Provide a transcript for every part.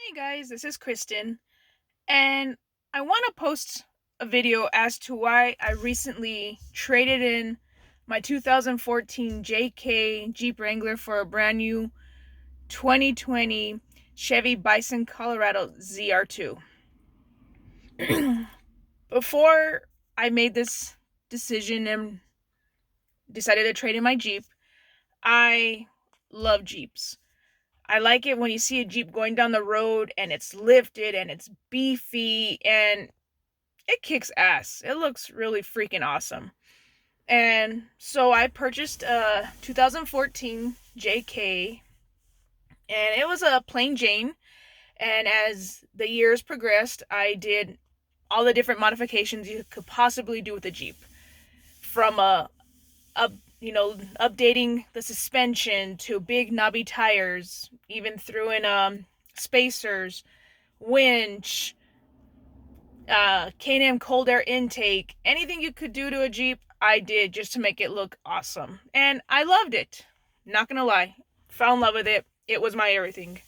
Hey guys, this is Kristen, and I want to post a video as to why I recently traded in my 2014 JK Jeep Wrangler for a brand new 2020 Chevy Bison Colorado ZR2. Before I made this decision and decided to trade in my Jeep, I love Jeeps. I like it when you see a Jeep going down the road and it's lifted and it's beefy and it kicks ass. It looks really freaking awesome. And so I purchased a 2014 JK, and it was a plain Jane. And as the years progressed, I did all the different modifications you could possibly do with a Jeep, from updating the suspension to big knobby tires, even threw in spacers, winch, K&M cold air intake, anything you could do to a Jeep, I did just to make it look awesome. And I loved it. Not gonna lie. Fell in love with it. It was my everything.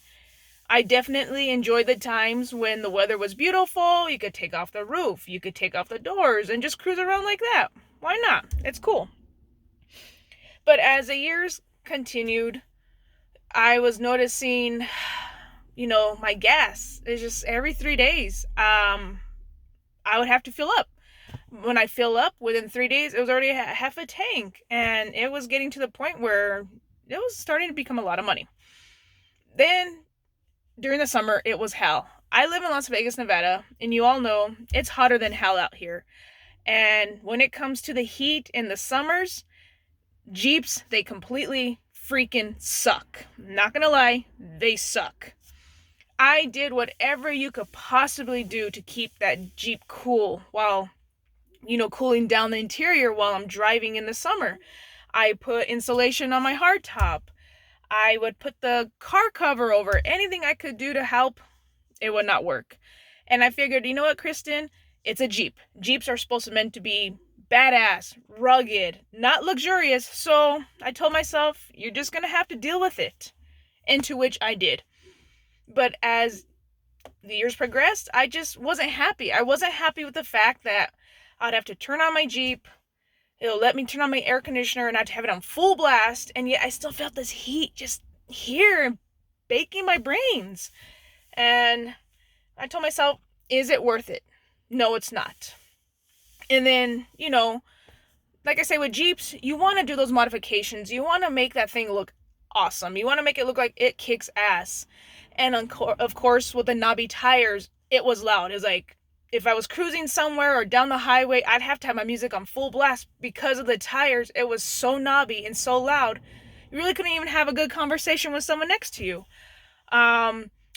I definitely enjoyed the times when the weather was beautiful. You could take off the roof, you could take off the doors, and just cruise around like that. Why not? It's cool. But as the years continued, I was noticing, my gas is just every 3 days. I would have to fill up. When I fill up, within 3 days, it was already half a tank, and it was getting to the point where it was starting to become a lot of money. Then, during the summer, it was hell. I live in Las Vegas, Nevada, and you all know it's hotter than hell out here. And when it comes to the heat in the summers, Jeeps, they completely freaking suck. Not gonna lie, they suck. I did whatever you could possibly do to keep that Jeep cool while, cooling down the interior while I'm driving in the summer. I put insulation on my hardtop. I would put the car cover over. Anything I could do to help, it would not work. And I figured, you know what, Kristen? It's a Jeep. Jeeps are supposed to meant to be badass, rugged, not luxurious. So I told myself, you're just going to have to deal with it. Into which I did. But as the years progressed, I just wasn't happy. I wasn't happy with the fact that I'd have to turn on my Jeep. It'll let me turn on my air conditioner and I'd have it on full blast. And yet I still felt this heat just here baking my brains. And I told myself, is it worth it? No, it's not. And then, like I say with Jeeps, you want to do those modifications. You want to make that thing look awesome. You want to make it look like it kicks ass. And of course, with the knobby tires, it was loud. It was like, if I was cruising somewhere or down the highway, I'd have to have my music on full blast because of the tires. It was so knobby and so loud. You really couldn't even have a good conversation with someone next to you.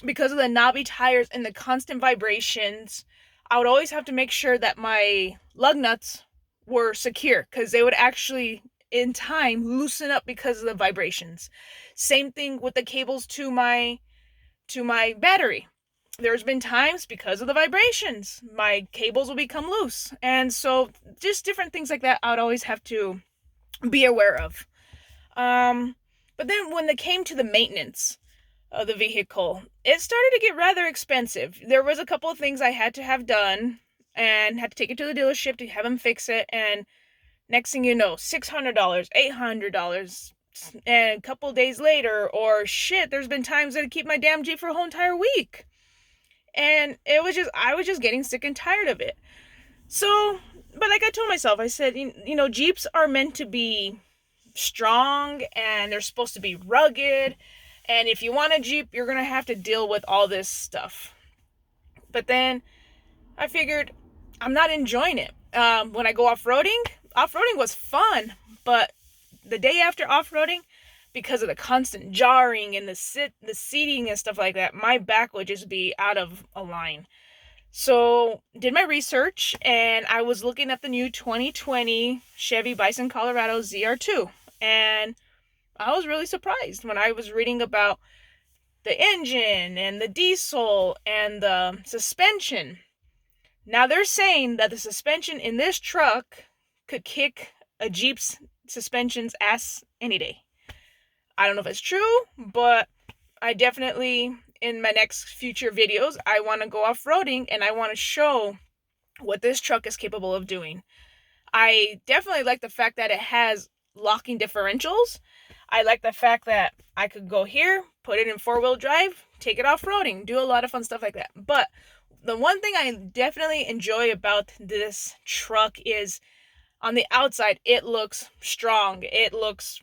Because of the knobby tires and the constant vibrations, I would always have to make sure that my lug nuts were secure, because they would actually, in time, loosen up because of the vibrations. Same thing with the cables to my battery. There's been times, because of the vibrations, my cables will become loose. And so just different things like that I would always have to be aware of. But then when it came to the maintenance of the vehicle, it started to get rather expensive. There was a couple of things I had to have done and had to take it to the dealership to have them fix it. And next thing you know, $600, $800, and a couple days later, or shit, there's been times that I keep my damn Jeep for a whole entire week. And I was just getting sick and tired of it. So, but like I told myself, I said, Jeeps are meant to be strong and they're supposed to be rugged. And if you want a Jeep, you're going to have to deal with all this stuff. But then I figured I'm not enjoying it. When I go off-roading was fun. But the day after off-roading, because of the constant jarring and the seating and stuff like that, my back would just be out of a line. So did my research, and I was looking at the new 2020 Chevy Bison Colorado ZR2. And I was really surprised when I was reading about the engine and the diesel and the suspension. Now they're saying that the suspension in this truck could kick a Jeep's suspension's ass any day. I don't know if it's true, but I definitely in my next future videos, I want to go off-roading and I want to show what this truck is capable of doing. I definitely like the fact that it has locking differentials. I like the fact that I could go here, put it in 4-wheel drive, take it off-roading, do a lot of fun stuff like that. But the one thing I definitely enjoy about this truck is on the outside, it looks strong. It looks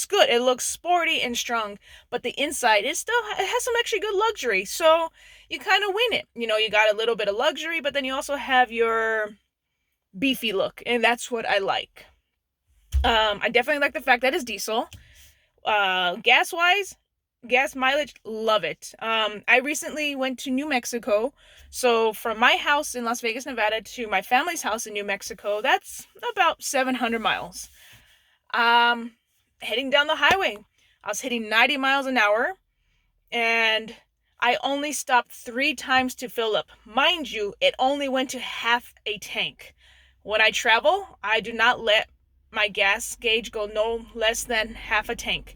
good. It looks sporty and strong. But the inside, it has some actually good luxury. So you kind of win it. You know, you got a little bit of luxury, but then you also have your beefy look, and that's what I like. I definitely like the fact that it's diesel. Gas mileage, love it. I recently went to New Mexico, so from my house in Las Vegas, Nevada to my family's house in New Mexico, that's about 700 miles. Heading down the highway, I was hitting 90 miles an hour, and I only stopped 3 times to fill up. Mind you, it only went to half a tank. When I travel, I do not let my gas gauge go no less than half a tank.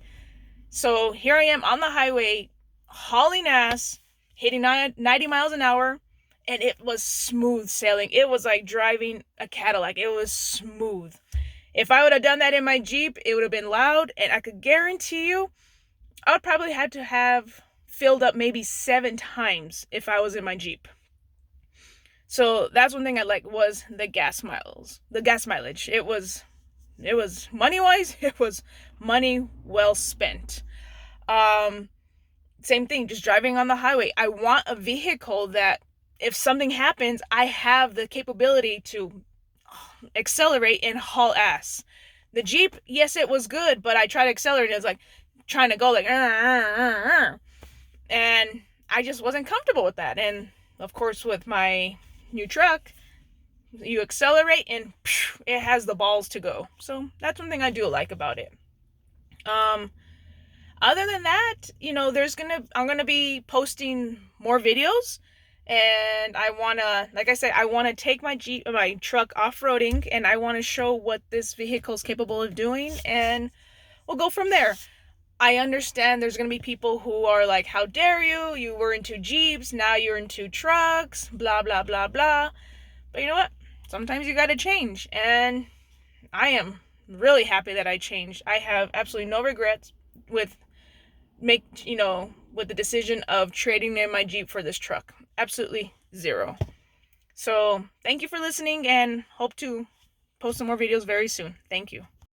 So here I am on the highway, hauling ass, hitting 90 miles an hour, and it was smooth sailing. It was like driving a Cadillac. It was smooth. If I would have done that in my Jeep, it would have been loud, and I could guarantee you, I would probably had to have filled up maybe 7 times if I was in my Jeep. So that's one thing I like was the gas mileage. It was money-wise, it was money well spent. Same thing, just driving on the highway. I want a vehicle that if something happens, I have the capability to accelerate and haul ass. The Jeep, yes, it was good, but I tried to accelerate and it was like trying to go like, and I just wasn't comfortable with that. And of course, with my new truck, you accelerate and it has the balls to go. So that's one thing I do like about it. Other than that, you know, I'm gonna be posting more videos, and I wanna, like I said, I wanna take my truck off-roading, and I wanna show what this vehicle is capable of doing, and we'll go from there. I understand there's gonna be people who are like, how dare you? You were into Jeeps, now you're into trucks, blah, blah, blah, blah. But you know what? Sometimes you gotta change, and I am really happy that I changed. I have absolutely no regrets with the decision of trading in my Jeep for this truck. Absolutely zero. So thank you for listening, and hope to post some more videos very soon. Thank you.